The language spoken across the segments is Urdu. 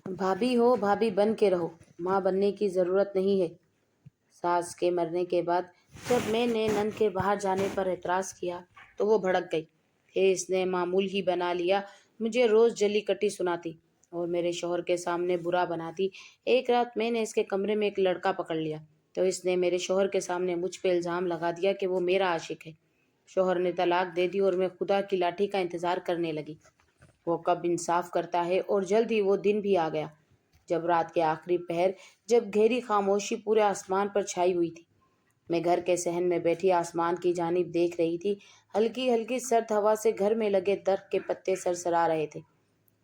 بھابھی ہو بھابھی بن کے رہو، ماں بننے کی ضرورت نہیں ہے۔ ساس کے مرنے کے بعد جب میں نے نند کے باہر جانے پر اعتراض کیا تو وہ بھڑک گئی کہ اس نے معمول ہی بنا لیا، مجھے روز جلی کٹی سناتی اور میرے شوہر کے سامنے برا بناتی۔ ایک رات میں نے اس کے کمرے میں ایک لڑکا پکڑ لیا تو اس نے میرے شوہر کے سامنے مجھ پہ الزام لگا دیا کہ وہ میرا عاشق ہے۔ شوہر نے طلاق دے دی اور میں خدا کی لاٹھی کا انتظار کرنے لگی، وہ کب انصاف کرتا ہے۔ اور جلد ہی وہ دن بھی آ گیا جب رات کے آخری پہر، جب گہری خاموشی پورے آسمان پر چھائی ہوئی تھی، میں گھر کے صحن میں بیٹھی آسمان کی جانب دیکھ رہی تھی۔ ہلکی ہلکی سرد ہوا سے گھر میں لگے درخت کے پتے سرسرا رہے تھے،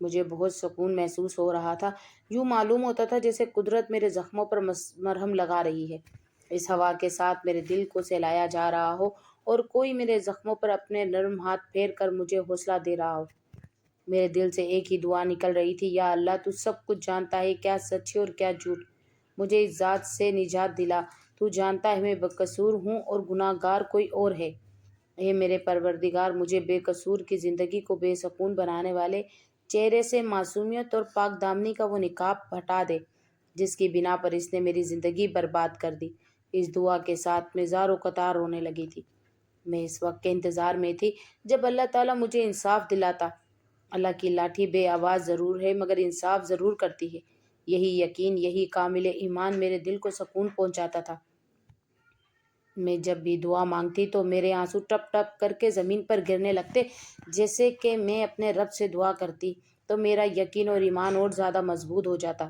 مجھے بہت سکون محسوس ہو رہا تھا، یوں معلوم ہوتا تھا جیسے قدرت میرے زخموں پر مرہم لگا رہی ہے۔ اس ہوا کے ساتھ میرے دل کو سہلایا جا رہا ہو اور کوئی میرے زخموں پر اپنے نرم ہاتھ پھیر کر مجھے حوصلہ دے رہا ہو۔ میرے دل سے ایک ہی دعا نکل رہی تھی، یا اللہ تو سب کچھ جانتا ہے، کیا سچ ہے اور کیا جھوٹ، مجھے اس ذات سے نجات دلا۔ تو جانتا ہے میں بے قصور ہوں اور گناہ گار کوئی اور ہے۔ اے میرے پروردگار، مجھے بے قصور کی زندگی کو بے سکون بنانے والے چہرے سے معصومیت اور پاک دامنی کا وہ نقاب ہٹا دے جس کی بنا پر اس نے میری زندگی برباد کر دی۔ اس دعا کے ساتھ میں زار و قطار رونے لگی تھی۔ میں اس وقت کے انتظار میں تھی جب اللہ تعالیٰ مجھے انصاف دلاتا۔ اللہ کی لاٹھی بے آواز ضرور ہے مگر انصاف ضرور کرتی ہے، یہی یقین، یہی کامل ایمان میرے دل کو سکون پہنچاتا تھا۔ میں جب بھی دعا مانگتی تو میرے آنسو ٹپ ٹپ کر کے زمین پر گرنے لگتے، جیسے کہ میں اپنے رب سے دعا کرتی تو میرا یقین اور ایمان اور زیادہ مضبوط ہو جاتا۔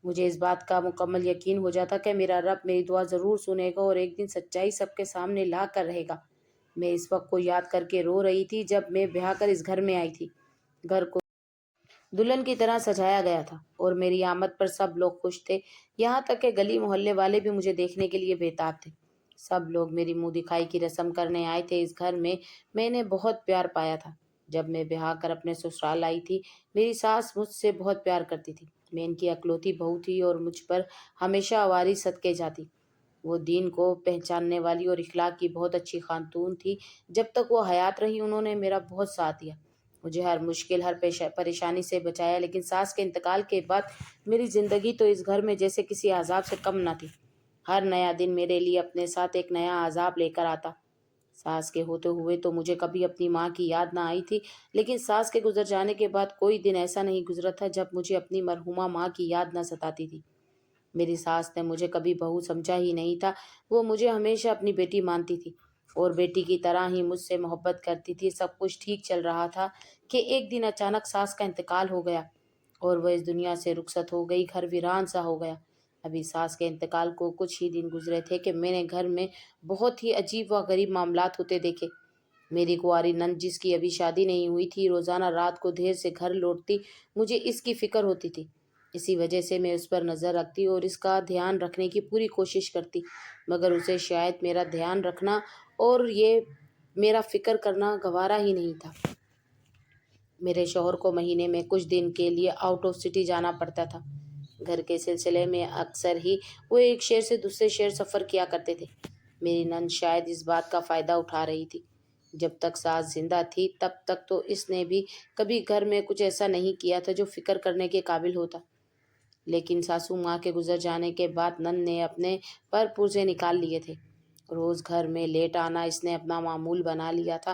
مجھے اس بات کا مکمل یقین ہو جاتا کہ میرا رب میری دعا ضرور سنے گا اور ایک دن سچائی سب کے سامنے لا کر رہے گا۔ میں اس وقت کو یاد کر کے رو رہی تھی جب میں بیاہ کر اس گھر میں آئی تھی۔ گھر کو دلہن کی طرح سجایا گیا تھا اور میری آمد پر سب لوگ خوش تھے، یہاں تک کہ گلی محلے والے بھی مجھے دیکھنے کے لیے بےتاب تھے۔ سب لوگ میری منہ دکھائی کی رسم کرنے آئے تھے۔ اس گھر میں نے بہت پیار پایا تھا۔ جب میں بیاہ کر اپنے سسرال آئی تھی، میری ساس مجھ سے بہت پیار کرتی تھی، میں ان کی اکلوتی بہو تھی اور مجھ پر ہمیشہ آواری صدقے جاتی۔ وہ دین کو پہچاننے والی اور اخلاق کی بہت اچھی خاتون تھی۔ جب تک وہ حیات رہی انہوں نے میرا بہت ساتھ دیا، مجھے ہر مشکل، ہر پریشانی سے بچایا۔ لیکن ساس کے انتقال کے بعد میری زندگی تو اس گھر میں جیسے کسی عذاب سے کم نہ تھی۔ ہر نیا دن میرے لیے اپنے ساتھ ایک نیا عذاب لے کر آتا۔ ساس کے ہوتے ہوئے تو مجھے کبھی اپنی ماں کی یاد نہ آئی تھی، لیکن ساس کے گزر جانے کے بعد کوئی دن ایسا نہیں گزرا تھا جب مجھے اپنی مرحومہ ماں کی یاد نہ ستاتی تھی۔ میری ساس نے مجھے کبھی بہو سمجھا ہی نہیں تھا، وہ مجھے ہمیشہ اپنی بیٹی مانتی تھی اور بیٹی کی طرح ہی مجھ سے محبت کرتی تھی۔ سب کچھ ٹھیک چل رہا تھا کہ ایک دن اچانک ساس کا انتقال ہو گیا اور وہ اس دنیا سے رخصت ہو گئی۔ گھر ویران سا ہو گیا۔ ابھی ساس کے انتقال کو کچھ ہی دن گزرے تھے کہ میں نے گھر میں بہت ہی عجیب و غریب معاملات ہوتے دیکھے۔ میری کنواری نند جس کی ابھی شادی نہیں ہوئی تھی، روزانہ رات کو دیر سے گھر لوٹتی، مجھے اس کی فکر ہوتی تھی۔ اسی وجہ سے میں اس پر نظر رکھتی اور اس کا دھیان رکھنے کی پوری کوشش کرتی، مگر اسے شاید میرا دھیان رکھنا اور یہ میرا فکر کرنا گوارا ہی نہیں تھا۔ میرے شوہر کو مہینے میں کچھ دن کے لیے آؤٹ آف سٹی جانا پڑتا تھا۔ گھر کے سلسلے میں اکثر ہی وہ ایک شہر سے دوسرے شہر سفر کیا کرتے تھے۔ میری نند شاید اس بات کا فائدہ اٹھا رہی تھی۔ جب تک ساس زندہ تھی تب تک تو اس نے بھی کبھی گھر میں کچھ ایسا نہیں کیا تھا جو فکر کرنے کے قابل ہوتا، لیکن ساسو ماں کے گزر جانے کے بعد نند نے اپنے پر پرزے نکال لیے تھے۔ روز گھر میں لیٹ آنا اس نے اپنا معمول بنا لیا تھا۔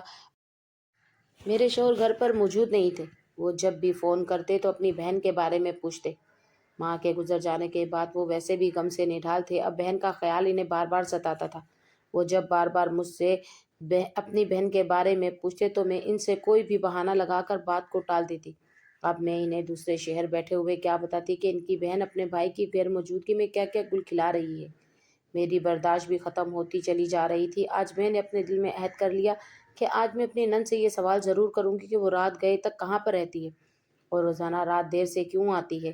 میرے شوہر گھر پر موجود نہیں تھے، وہ جب بھی فون کرتے تو اپنی بہن کے بارے میں پوچھتے۔ ماں کے گزر جانے کے بعد وہ ویسے بھی غم سے نڈھال تھے، اب بہن کا خیال انہیں بار بار ستاتا تھا۔ وہ جب بار بار مجھ سے اپنی بہن کے بارے میں پوچھتے تو میں ان سے کوئی بھی بہانہ لگا کر بات کو ٹال دیتی۔ اب میں انہیں دوسرے شہر بیٹھے ہوئے کیا بتاتی کہ ان کی بہن اپنے بھائی کی غیر موجودگی میں کیا کیا گل کھلا رہی ہے۔ میری برداشت بھی ختم ہوتی چلی جا رہی تھی۔ آج میں نے اپنے دل میں عہد کر لیا کہ آج میں اپنی نند سے یہ سوال ضرور کروں گی کہ وہ رات گئے تک کہاں پر رہتی ہے اور روزانہ رات دیر سے کیوں آتی ہے۔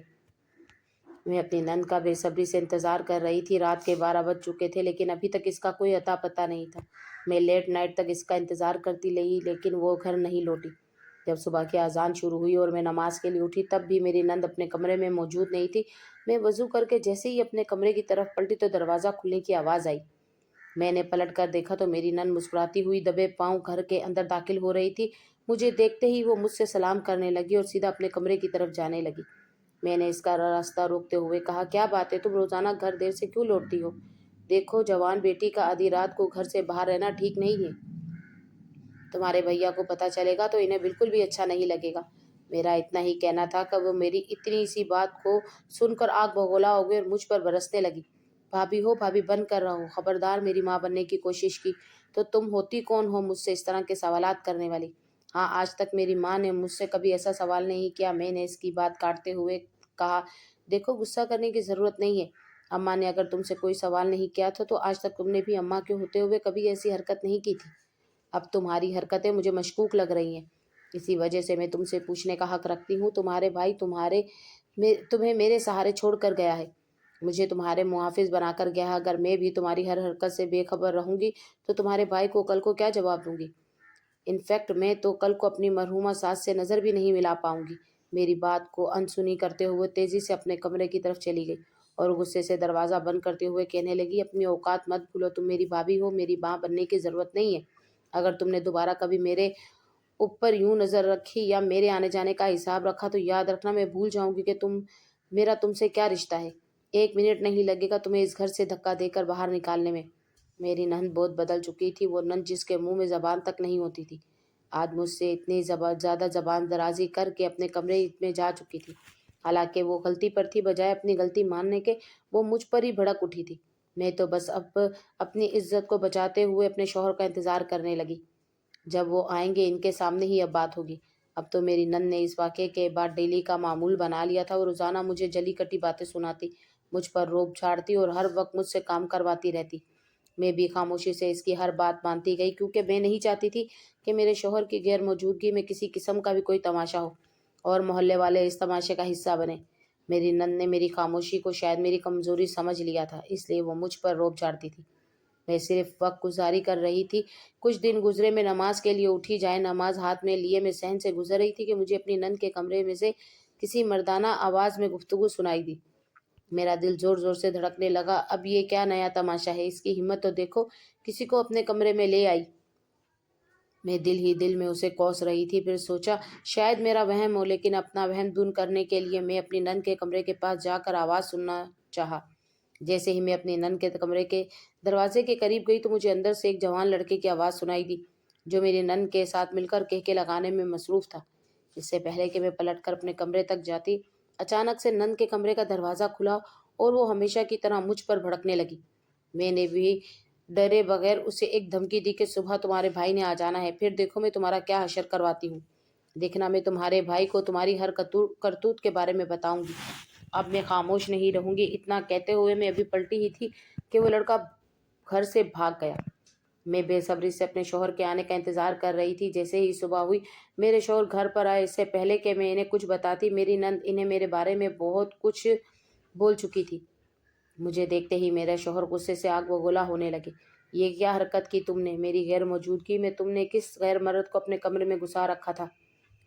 میں اپنی نند کا بے صبری سے انتظار کر رہی تھی۔ رات کے 12 بج چکے تھے لیکن ابھی تک اس کا کوئی اتا پتہ نہیں تھا۔ میں لیٹ نائٹ تک اس کا انتظار کرتی رہی لیکن وہ گھر نہیں لوٹی۔ جب صبح کی اذان شروع ہوئی اور میں نماز کے لیے اٹھی تب بھی میری نند اپنے کمرے میں موجود نہیں تھی۔ میں وضو کر کے جیسے ہی اپنے کمرے کی طرف پلٹی تو دروازہ کھلنے کی آواز آئی۔ میں نے پلٹ کر دیکھا تو میری نند مسکراتی ہوئی دبے پاؤں گھر کے اندر داخل ہو رہی تھی۔ مجھے دیکھتے ہی وہ مجھ سے سلام کرنے لگی اور سیدھا اپنے کمرے کی طرف جانے لگی۔ میں نے اس کا راستہ روکتے ہوئے کہا، کیا بات ہے، تم روزانہ گھر دیر سے کیوں لوٹتی ہو؟ دیکھو جوان بیٹی کا آدھی رات کو گھر سے باہر رہنا ٹھیک نہیں ہے۔ تمہارے بھیا کو پتہ چلے گا تو انہیں بالکل بھی اچھا نہیں لگے گا۔ میرا اتنا ہی کہنا تھا کہ وہ میری اتنی سی بات کو سن کر آگ بگولا ہو گئی اور مجھ پر برسنے لگی۔ بھابھی ہو، بھابھی بند کر رہا ہو، خبردار میری ماں بننے کی کوشش کی تو تم ہوتی کون ہو مجھ سے اس طرح کے سوالات کرنے والی؟ ہاں، آج تک میری ماں نے مجھ سے کبھی ایسا سوال نہیں کیا۔ میں نے اس کی بات کاٹتے ہوئے کہا، دیکھو غصہ کرنے کی ضرورت نہیں ہے۔ اماں نے اگر تم سے کوئی سوال نہیں کیا تھا تو آج تک تم نے بھی اماں کے ہوتے ہوئے کبھی ایسی حرکت نہیں کی تھی۔ اب تمہاری حرکتیں مجھے مشکوک لگ رہی ہیں، اسی وجہ سے میں تم سے پوچھنے کا حق رکھتی ہوں۔ تمہارے بھائی تمہیں میرے سہارے چھوڑ کر گیا ہے، مجھے تمہارے محافظ بنا کر گیا ہے۔ اگر میں بھی تمہاری ہر حرکت سے بے خبر رہوں گی تو تمہارے بھائی کو کل کو کیا جواب دوں گی؟ انفیکٹ میں تو کل کو اپنی مرحومہ ساس سے نظر بھی نہیں ملا پاؤں گی۔ میری بات کو انسنی کرتے ہوئے تیزی سے اپنے کمرے کی طرف چلی گئی اور غصے سے دروازہ بند کرتے ہوئے کہنے لگی، اپنی اوقات مت بھولو، تم میری بھابھی ہو، میری ماں بننے کی ضرورت نہیں ہے۔ اگر تم نے دوبارہ کبھی میرے اوپر یوں نظر رکھی یا میرے آنے جانے کا حساب رکھا تو یاد رکھنا میں بھول جاؤں گی کہ میرا تم سے کیا رشتہ ہے۔ 1 منٹ نہیں لگے گا تمہیں اس گھر سے دھکا دے کر باہر نکالنے میں۔ میری نند بہت بدل چکی تھی، وہ نند جس کے منہ میں زبان تک نہیں ہوتی تھی، آج مجھ سے اتنی زیادہ زبان درازی کر کے اپنے کمرے میں جا چکی تھی۔ حالانکہ وہ غلطی پر تھی، بجائے اپنی غلطی ماننے کے وہ مجھ پر ہی بھڑک اٹھی تھی۔ میں تو بس اب اپنی عزت کو بچاتے ہوئے اپنے شوہر کا انتظار کرنے لگی۔ جب وہ آئیں گے ان کے سامنے ہی اب بات ہوگی۔ اب تو میری نند نے اس واقعے کے بعد ڈیلی کا معمول بنا لیا تھا۔ وہ روزانہ مجھے جلی کٹی باتیں سناتی، مجھ پر روب جھاڑتی اور ہر وقت مجھ سے کام کرواتی رہتی۔ میں بھی خاموشی سے اس کی ہر بات مانتی گئی، کیونکہ میں نہیں چاہتی تھی کہ میرے شوہر کی غیر موجودگی میں کسی قسم کا بھی کوئی تماشا ہو اور محلے والے اس تماشے کا حصہ بنے۔ میری نند نے میری خاموشی کو شاید میری کمزوری سمجھ لیا تھا، اس لیے وہ مجھ پر روب جھاڑتی تھی۔ میں صرف وقت گزاری کر رہی تھی۔ کچھ دن گزرے، میں نماز کے لیے اٹھی، جائے نماز ہاتھ میں لیے میں صحن سے گزر رہی تھی کہ مجھے اپنی نند کے کمرے میں سے کسی مردانہ آواز میں گفتگو سنائی دی۔ میرا دل زور زور سے دھڑکنے لگا۔ اب یہ کیا نیا تماشا ہے؟ اس کی ہمت تو دیکھو، کسی کو اپنے کمرے میں لے آئی۔ میں دل ہی دل میں اسے کوس رہی تھی، پھر سوچا شاید میرا وہم ہو، لیکن اپنا وہم دور کرنے کے لیے میں اپنی نند کے کمرے کے پاس جا کر آواز سننا چاہا۔ جیسے ہی میں اپنی نند کے کمرے کے دروازے کے قریب گئی تو مجھے اندر سے ایک جوان لڑکے کی آواز سنائی دی، جو میری نند کے ساتھ مل کر کہکے لگانے میں مصروف تھا۔ اس سے پہلے کہ میں پلٹ کر اپنے کمرے تک جاتی، اچانک سے نند کے کمرے کا دروازہ کھلا اور وہ ہمیشہ کی طرح مجھ پر بھڑکنے لگی۔ میں نے بھی ڈرے بغیر اسے ایک دھمکی دی کہ صبح تمہارے بھائی نے آ جانا ہے، پھر دیکھو میں تمہارا کیا حشر کرواتی ہوں۔ دیکھنا میں تمہارے بھائی کو تمہاری ہر کرتوت کے بارے میں بتاؤں گی۔ اب میں خاموش نہیں رہوں گی۔ اتنا کہتے ہوئے میں ابھی پلٹی ہی تھی کہ وہ لڑکا گھر سے بھاگ گیا۔ میں بے صبری سے اپنے شوہر کے آنے کا انتظار کر رہی تھی۔ جیسے ہی صبح ہوئی، میرے شوہر گھر پر آئے۔ اس سے پہلے کہ میں انہیں کچھ بتاتی، میری نند انہیں میرے بارے میں بہت کچھ بول چکی تھی۔ مجھے دیکھتے ہی میرے شوہر غصے سے آگ بگولا ہونے لگے۔ یہ کیا حرکت کی تم نے؟ میری غیر موجودگی میں تم نے کس غیر مرد کو اپنے کمرے میں گھسا رکھا تھا؟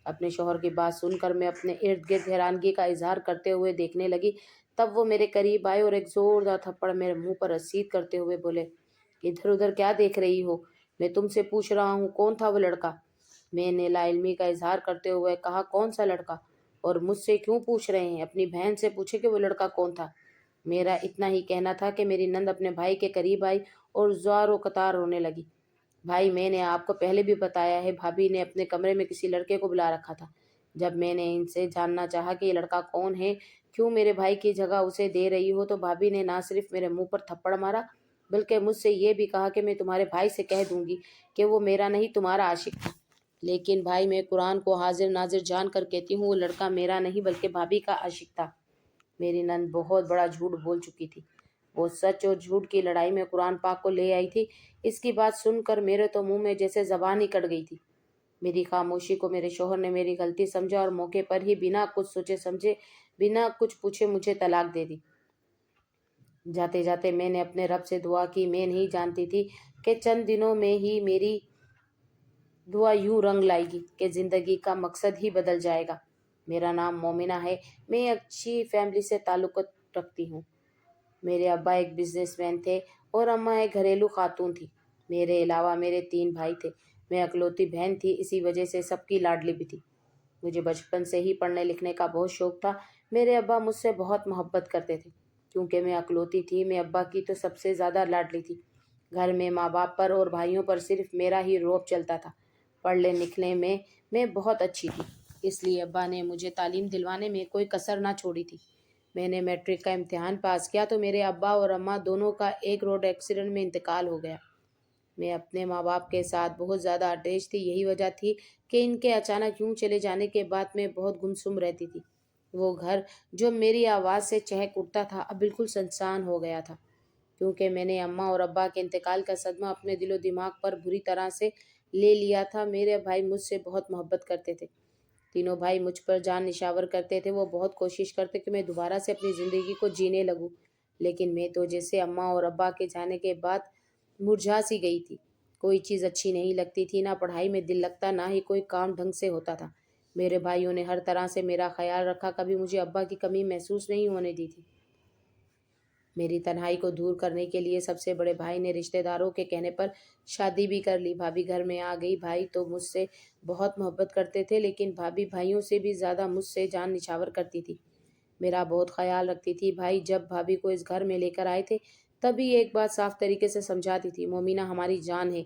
اپنے شوہر کی بات سن کر میں اپنے ارد گرد حیرانگی کا اظہار کرتے ہوئے دیکھنے لگی۔ تب وہ میرے قریب آئے اور ایک زوردار تھپڑ میرے منہ پر رسید کرتے ہوئے بولے، ادھر ادھر کیا دیکھ رہی ہو؟ میں تم سے پوچھ رہا ہوں، کون تھا وہ لڑکا؟ میں نے لا علمی کا اظہار کرتے ہوئے کہا، کون سا لڑکا؟ اور مجھ سے کیوں پوچھ رہے ہیں؟ اپنی بہن سے پوچھے کہ وہ لڑکا کون تھا۔ میرا اتنا ہی کہنا تھا کہ میری نند اپنے بھائی کے قریب آئی اور زار و قطار رونے لگی۔ بھائی، میں نے آپ کو پہلے بھی بتایا ہے، بھابھی نے اپنے کمرے میں کسی لڑکے کو بلا رکھا تھا۔ جب میں نے ان سے جاننا چاہا کہ یہ لڑکا کون ہے، کیوں میرے بھائی کی جگہ اسے دے رہی ہو، تو بھابھی نے نہ صرف میرے منہ پر تھپڑ مارا بلکہ مجھ سے یہ بھی کہا کہ میں تمہارے بھائی سے کہہ دوں گی کہ وہ میرا نہیں تمہارا عاشق تھا۔ لیکن بھائی، میں قرآن کو حاضر ناظر جان کر کہتی ہوں، وہ لڑکا میرا نہیں بلکہ بھابھی کا عاشق تھا۔ میری نند بہت بڑا جھوٹ بول چکی تھی۔ وہ سچ اور جھوٹ کی لڑائی میں قرآن پاک کو لے آئی تھی۔ اس کی بات سن کر میرے تو منہ میں جیسے زبان ہی کٹ گئی تھی۔ میری خاموشی کو میرے شوہر نے میری غلطی سمجھا اور موقع پر ہی بنا کچھ سوچے سمجھے، بنا کچھ پوچھے مجھے طلاق دے دی۔ جاتے جاتے میں نے اپنے رب سے دعا کی۔ میں نہیں جانتی تھی کہ چند دنوں میں ہی میری دعا یوں رنگ لائے گی کہ زندگی کا مقصد ہی بدل جائے گا۔ میرا نام مومنہ ہے، میں اچھی فیملی سے تعلق رکھتی ہوں۔ میرے ابا ایک بزنس مین تھے اور اماں ایک گھریلو خاتون تھی۔ میرے علاوہ میرے 3 بھائی تھے۔ میں اکلوتی بہن تھی، اسی وجہ سے سب کی لاڈلی بھی تھی۔ مجھے بچپن سے ہی پڑھنے لکھنے کا بہت شوق تھا۔ میرے ابا مجھ سے بہت محبت کرتے تھے کیونکہ میں اکلوتی تھی۔ میں ابا کی تو سب سے زیادہ لاڈلی تھی۔ گھر میں ماں باپ پر اور بھائیوں پر صرف میرا ہی روب چلتا تھا۔ پڑھنے لکھنے میں بہت اچھی تھی، اس لیے ابا نے مجھے تعلیم دلوانے میں کوئی کسر نہ چھوڑی تھی۔ میں نے میٹرک کا امتحان پاس کیا تو میرے ابا اور اماں دونوں کا ایک روڈ ایکسیڈنٹ میں انتقال ہو گیا۔ میں اپنے ماں باپ کے ساتھ بہت زیادہ اٹیچ تھی۔ یہی وجہ تھی کہ ان کے اچانک یوں چلے جانے کے بعد میں بہت گمسم رہتی تھی۔ وہ گھر جو میری آواز سے چہک اٹھتا تھا اب بالکل سنسان ہو گیا تھا، کیونکہ میں نے اماں اور ابا کے انتقال کا صدمہ اپنے دل و دماغ پر بری طرح سے لے لیا تھا۔ میرے بھائی مجھ سے بہت محبت کرتے تھے۔ تینوں بھائی مجھ پر جان نشاور کرتے تھے۔ وہ بہت کوشش کرتے کہ میں دوبارہ سے اپنی زندگی کو جینے لگوں، لیکن میں تو جیسے اماں اور ابا کے جانے کے بعد مرجھا سی گئی تھی۔ کوئی چیز اچھی نہیں لگتی تھی، نہ پڑھائی میں دل لگتا، نہ ہی کوئی کام ڈھنگ سے ہوتا تھا۔ میرے بھائیوں نے ہر طرح سے میرا خیال رکھا، کبھی مجھے ابا کی کمی محسوس نہیں ہونے دی تھی۔ میری تنہائی کو دور کرنے کے لیے سب سے بڑے بھائی نے رشتہ داروں کے کہنے پر شادی بھی کر لی۔ بھابھی گھر میں آ گئی۔ بھائی تو مجھ سے بہت محبت کرتے تھے، لیکن بھابھی بھائیوں سے بھی زیادہ مجھ سے جان نچھاور کرتی تھی، میرا بہت خیال رکھتی تھی۔ بھائی جب بھابھی کو اس گھر میں لے کر آئے تھے تبھی ایک بات صاف طریقے سے سمجھاتی تھی: مومنہ ہماری جان ہے،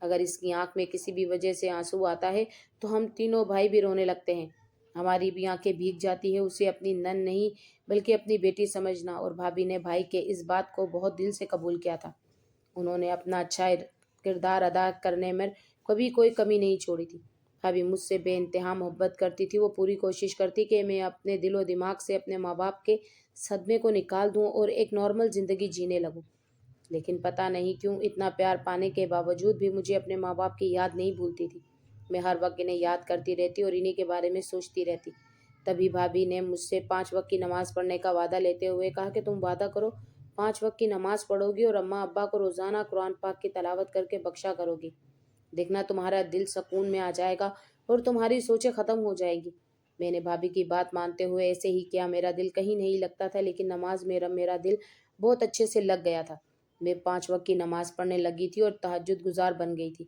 اگر اس کی آنکھ میں کسی بھی وجہ سے آنسو آتا ہے تو ہم تینوں بھائی بھی رونے لگتے ہیں، ہماری بھی آنکھیں بھیگ جاتی ہے، اسے اپنی نن نہیں بلکہ اپنی بیٹی سمجھنا۔ اور بھابھی نے بھائی کے اس بات کو بہت دل سے قبول کیا تھا۔ انہوں نے اپنا اچھا کردار ادا کرنے میں کبھی کوئی کمی نہیں چھوڑی تھی۔ بھابھی مجھ سے بے انتہا محبت کرتی تھی۔ وہ پوری کوشش کرتی کہ میں اپنے دل و دماغ سے اپنے ماں باپ کے صدمے کو نکال دوں اور ایک نارمل زندگی جینے لگوں، لیکن پتہ نہیں کیوں اتنا پیار پانے کے باوجود بھی مجھے اپنے ماں باپ کی یاد نہیں بھولتی تھی۔ میں ہر وقت انہیں یاد کرتی رہتی اور انہیں کے بارے میں سوچتی رہتی۔ تبھی بھابھی نے مجھ سے 5 وقت کی نماز پڑھنے کا وعدہ لیتے ہوئے کہا کہ تم وعدہ کرو 5 وقت کی نماز پڑھو گی اور اماں ابا کو روزانہ قرآن پاک کی تلاوت کر کے بخشا کرو گی، دیکھنا تمہارا دل سکون میں آ جائے گا اور تمہاری سوچیں ختم ہو جائے گی۔ میں نے بھابھی کی بات مانتے ہوئے ایسے ہی کیا۔ میرا دل کہیں نہیں لگتا تھا، لیکن نماز میں میرا دل بہت اچھے سے لگ گیا تھا۔ میں 5 وقت کی نماز پڑھنے لگی تھی اور تہجد گزار بن گئی تھی۔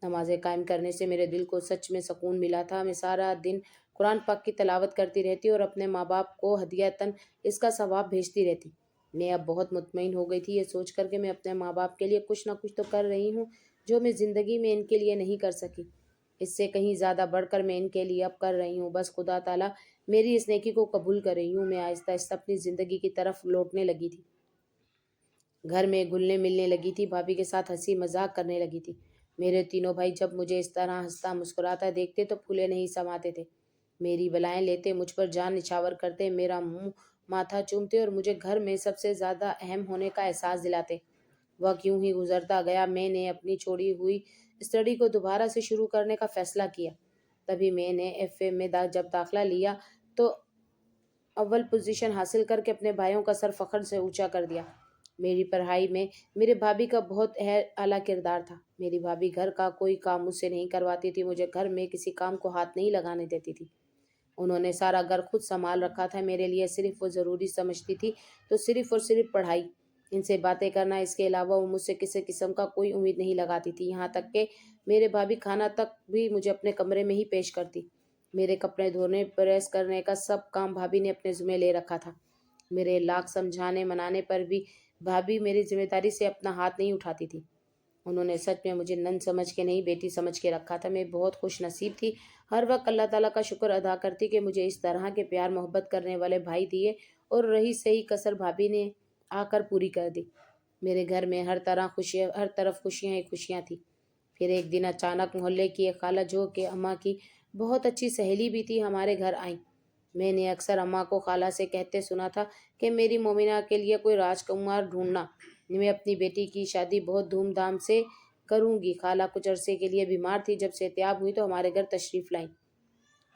نمازیں قائم کرنے سے میرے دل کو سچ میں سکون ملا تھا۔ میں سارا دن قرآن پاک کی تلاوت کرتی رہتی اور اپنے ماں باپ کو ہدیۃً اس کا ثواب بھیجتی رہتی۔ میں اب بہت مطمئن ہو گئی تھی یہ سوچ کر کہ میں اپنے ماں باپ کے لیے کچھ نہ کچھ تو کر رہی ہوں جو میں زندگی میں ان کے لیے نہیں کر سکی۔ اس سے کہیں زیادہ بڑھ کر میں ان کے لیے اب کر رہی ہوں۔ بس خدا تعالیٰ میری اس نیکی کو قبول کر رہی ہوں۔ میں آہستہ آہستہ اپنی زندگی کی طرف لوٹنے لگی تھی۔ گھر میں گھلنے ملنے لگی تھی، بھابھی کے ساتھ ہنسی مذاق کرنے لگی تھی۔ میرے تینوں بھائی جب مجھے اس طرح ہنستا مسکراتا دیکھتے تو پھولے نہیں سماتے تھے۔ میری بلائیں لیتے، مجھ پر جان نچھاور کرتے، میرا منہ ماتھا چومتے اور مجھے گھر میں سب سے زیادہ اہم ہونے کا احساس دلاتے۔ وقت یوں ہی گزرتا گیا۔ میں نے اپنی چھوڑی ہوئی اسٹڈی کو دوبارہ سے شروع کرنے کا فیصلہ کیا۔ تبھی میں نے FA میں جب داخلہ لیا تو اول پوزیشن حاصل کر کے اپنے بھائیوں کا سر فخر سے اونچا کر دیا۔ میری پڑھائی میں میرے بھابھی کا بہت اعلیٰ کردار تھا۔ میری بھابھی گھر کا کوئی کام مجھ سے نہیں کرواتی تھی، مجھے گھر میں کسی کام کو ہاتھ نہیں لگانے دیتی تھی۔ انہوں نے سارا گھر خود سنبھال رکھا تھا۔ میرے لیے صرف وہ ضروری سمجھتی تھی تو صرف اور صرف پڑھائی، ان سے باتیں کرنا، اس کے علاوہ وہ مجھ سے کسی قسم کا کوئی امید نہیں لگاتی تھی۔ یہاں تک کہ میرے بھابھی کھانا تک بھی مجھے اپنے کمرے میں ہی پیش کرتی۔ میرے کپڑے دھونے پریس کرنے کا سب کام بھابھی نے اپنے ذمہ لے رکھا تھا۔ میرے لاکھ سمجھانے منانے پر بھی بھابھی میری ذمہ داری سے اپنا ہاتھ نہیں اٹھاتی تھی۔ انہوں نے سچ میں مجھے نن سمجھ کے نہیں بیٹی سمجھ کے رکھا تھا۔ میں بہت خوش نصیب تھی، ہر وقت اللہ تعالیٰ کا شکر ادا کرتی کہ مجھے اس طرح کے پیار محبت کرنے والے بھائی دیے اور رہی صحیح کسر بھابھی نے آ کر پوری کر دی۔ میرے گھر میں ہر طرف خوشیاں ہی خوشیاں تھیں۔ پھر ایک دن اچانک محلے کی ایک خالہ جو کہ اماں کی بہت اچھی سہیلی بھی تھی ہمارے گھر آئیں۔ میں نے اکثر اماں کو خالہ سے کہتے سنا تھا کہ میری مومنہ کے لیے کوئی راجکمار ڈھونڈنا، میں اپنی بیٹی کی شادی بہت دھوم دھام سے کروں گی۔ خالہ کچھ عرصے کے لیے بیمار تھی، جب صحتیاب ہوئی تو ہمارے گھر تشریف لائیں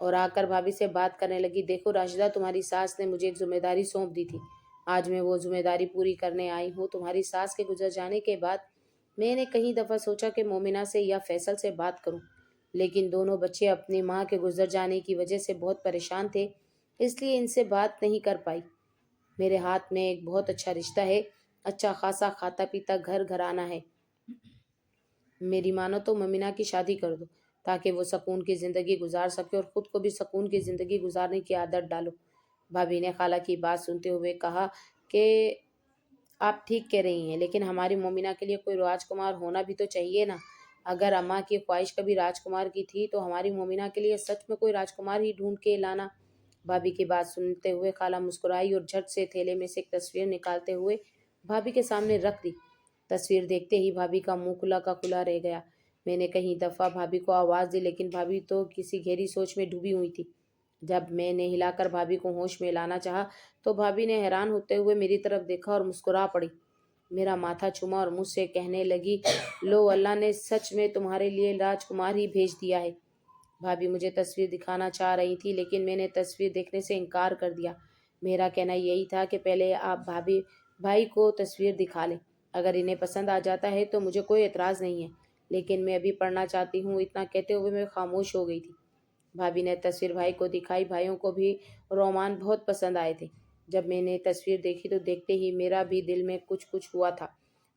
اور آ کر بھابھی سے بات کرنے لگی: دیکھو راشدہ، تمہاری ساس نے مجھے ایک ذمہ داری سونپ دی تھی، آج میں وہ ذمہ داری پوری کرنے آئی ہوں۔ تمہاری ساس کے گزر جانے کے بعد میں نے کئی دفعہ سوچا کہ مومنہ سے یا فیصل سے بات کروں، لیکن دونوں بچے اپنی ماں کے گزر جانے کی وجہ سے بہت پریشان تھے، اس لیے ان سے بات نہیں کر پائی۔ میرے ہاتھ میں ایک بہت اچھا رشتہ ہے، اچھا خاصا کھاتا پیتا گھر گھرانہ ہے، میری مانو تو مومنہ کی شادی کر دو۔ تاکہ وہ سکون کی زندگی گزار سکے اور خود کو بھی سکون کی زندگی گزارنے کی عادت ڈالو۔ بھابھی نے خالہ کی بات سنتے ہوئے کہا کہ آپ ٹھیک کہہ رہی ہیں، لیکن ہماری مومنہ کے لیے کوئی راجکمار ہونا بھی تو چاہیے نا۔ اگر اماں کی خواہش کبھی راجکمار کی تھی تو ہماری مومنہ کے لیے سچ میں کوئی راجکمار ہی ڈھونڈ کے لانا۔ بھابھی کی بات سنتے ہوئے خالہ مسکرائی اور جھٹ سے تھیلے میں سے ایک تصویر نکالتے ہوئے بھابھی کے سامنے رکھ دی۔ تصویر دیکھتے ہی بھابھی کا منہ کھلا کا کھلا رہ گیا۔ میں نے کئی دفعہ بھابھی کو آواز دی، لیکن بھابھی تو کسی گہری سوچ میں ڈوبی ہوئی تھی۔ جب میں نے ہلا کر بھابھی کو ہوش میں لانا چاہا تو بھابھی نے حیران ہوتے ہوئے میری طرف دیکھا اور مسکرا پڑی۔ میرا ماتھا چوما اور مجھ سے کہنے لگی، لو اللہ نے سچ میں تمہارے لیے راجکمار ہی بھیج دیا ہے۔ بھابھی مجھے تصویر دکھانا چاہ رہی تھی، لیکن میں نے تصویر دیکھنے سے انکار کر دیا۔ میرا کہنا یہی تھا کہ پہلے آپ بھائی کو تصویر دکھا لیں، اگر انہیں پسند آ جاتا ہے تو مجھے کوئی اعتراض نہیں ہے، لیکن میں ابھی پڑھنا چاہتی ہوں۔ اتنا کہتے ہوئے میں خاموش ہو گئی تھی۔ بھابھی نے تصویر بھائی کو دکھائی۔ بھائیوں کو بھی رومان بہت پسند آئے تھے۔ جب میں نے تصویر دیکھی تو دیکھتے ہی میرا بھی دل میں کچھ ہوا تھا۔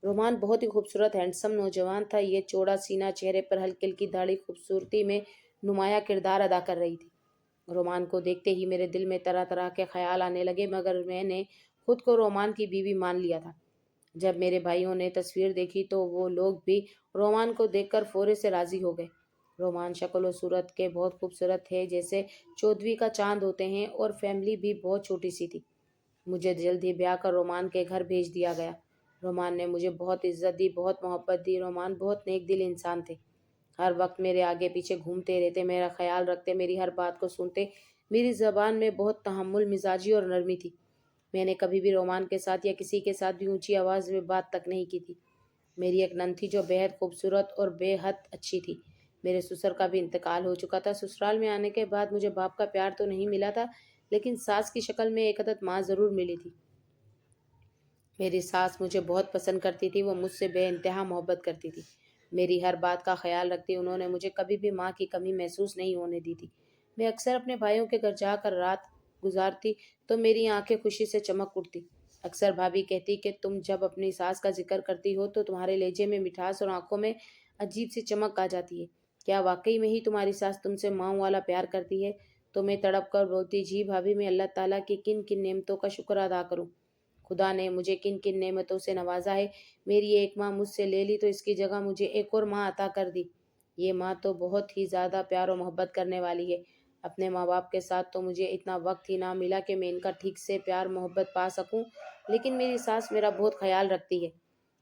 رومان بہت ہی خوبصورت ہینڈسم نوجوان تھا۔ یہ چوڑا سینہ، چہرے پر ہلکی ہلکی داڑھی خوبصورتی میں نمایاں کردار ادا کر رہی تھی۔ رومان کو دیکھتے ہی میرے دل میں طرح طرح کے خیال آنے لگے، مگر میں نے خود کو رومان کی بیوی مان لیا تھا۔ جب میرے بھائیوں نے تصویر دیکھی تو وہ لوگ بھی رومان کو دیکھ کر فوری سے راضی ہو گئے۔ رومان شکل و صورت کے بہت خوبصورت تھے، جیسے 14ویں کا چاند ہوتے ہیں، اور فیملی بھی بہت چھوٹی سی تھی۔ مجھے جلد ہی بیاہ کر رومان کے گھر بھیج دیا گیا۔ رومان نے مجھے بہت عزت دی، بہت محبت دی۔ رومان بہت نیک دل انسان تھے۔ ہر وقت میرے آگے پیچھے گھومتے رہتے، میرا خیال رکھتے، میری ہر بات کو سنتے۔ میری زبان میں بہت تحمل مزاجی اور نرمی تھی۔ میں نے کبھی بھی رومان کے ساتھ یا کسی کے ساتھ بھی اونچی آواز میں بات تک نہیں کی تھی۔ میری ایک نند تھی جو بے حد خوبصورت اور بے حد اچھی تھی۔ میرے سسر کا بھی انتقال ہو چکا تھا۔ سسرال میں آنے کے بعد مجھے باپ کا پیار تو نہیں ملا تھا، لیکن ساس کی شکل میں ایک عدد ماں ضرور ملی تھی۔ میری ساس مجھے بہت پسند کرتی تھی، وہ مجھ سے بے انتہا محبت کرتی تھی۔ میری ہر بات کا خیال رکھتی، انہوں نے مجھے کبھی بھی ماں کی کمی محسوس نہیں ہونے دی تھی۔ میں اکثر اپنے بھائیوں کے گھر جا کر رات گزارتی تو میری آنکھیں خوشی سے چمک اٹھتی۔ اکثر بھابھی کہتی کہ تم جب اپنی ساس کا ذکر کرتی ہو تو تمہارے لہجے میں مٹھاس اور آنکھوں میں عجیب سی چمک آ جاتی ہے۔ کیا واقعی میں ہی تمہاری ساس تم سے ماں والا پیار کرتی ہے؟ تو میں تڑپ کر بولتی، جی بھابھی، میں اللہ تعالیٰ کی کن کن نعمتوں کا شکر ادا کروں۔ خدا نے مجھے کن کن نعمتوں سے نوازا ہے۔ میری ایک ماں مجھ سے لے لی تو اس کی جگہ مجھے ایک اور ماں عطا کر دی۔ یہ ماں تو بہت ہی زیادہ پیار و محبت کرنے والی ہے۔ اپنے ماں باپ کے ساتھ تو مجھے اتنا وقت ہی نہ ملا کہ میں ان کا ٹھیک سے پیار محبت پا سکوں، لیکن میری ساس میرا بہت خیال رکھتی ہے۔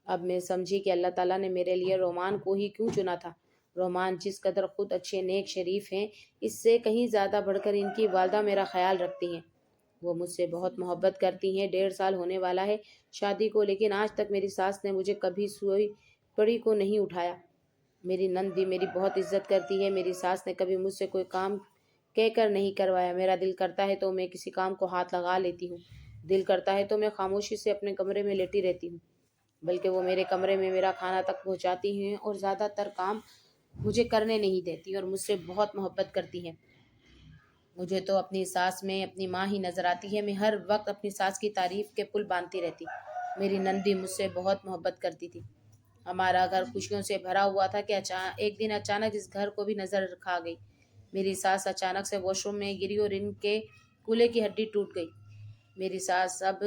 اب میں سمجھی کہ اللہ تعالیٰ نے میرے لیے رومان کو ہی کیوں چنا تھا۔ رومان جس قدر خود اچھے نیک شریف ہیں، اس سے کہیں زیادہ بڑھ کر ان کی والدہ میرا خیال رکھتی ہیں۔ وہ مجھ سے بہت محبت کرتی ہیں۔ 1.5 سال ہونے والا ہے شادی کو، لیکن آج تک میری ساس نے مجھے کبھی سوئی پڑی کو نہیں اٹھایا۔ میری نند بھی میری بہت عزت کرتی ہے۔ میری ساس نے کبھی مجھ سے کوئی کام کہہ کر نہیں کروایا۔ میرا دل کرتا ہے تو میں کسی کام کو ہاتھ لگا لیتی ہوں، دل کرتا ہے تو میں خاموشی سے اپنے کمرے میں لیٹی رہتی ہوں، بلکہ وہ میرے کمرے میں میرا کھانا تک پہنچاتی ہیں اور زیادہ تر کام مجھے کرنے نہیں دیتی اور مجھ سے بہت محبت کرتی ہیں۔ مجھے تو اپنی ساس میں اپنی ماں ہی نظر آتی ہے۔ میں ہر وقت اپنی ساس کی تعریف کے پل باندھتی رہتی۔ میری نند بھی مجھ سے بہت محبت کرتی تھی۔ ہمارا گھر خوشیوں سے بھرا ہوا تھا کہ ایک دن اچانک اس گھر کو بھی نظر کھا گئی۔ میری ساس اچانک سے واش روم میں گری اور ان کے کولے کی ہڈی ٹوٹ گئی۔ میری ساس اب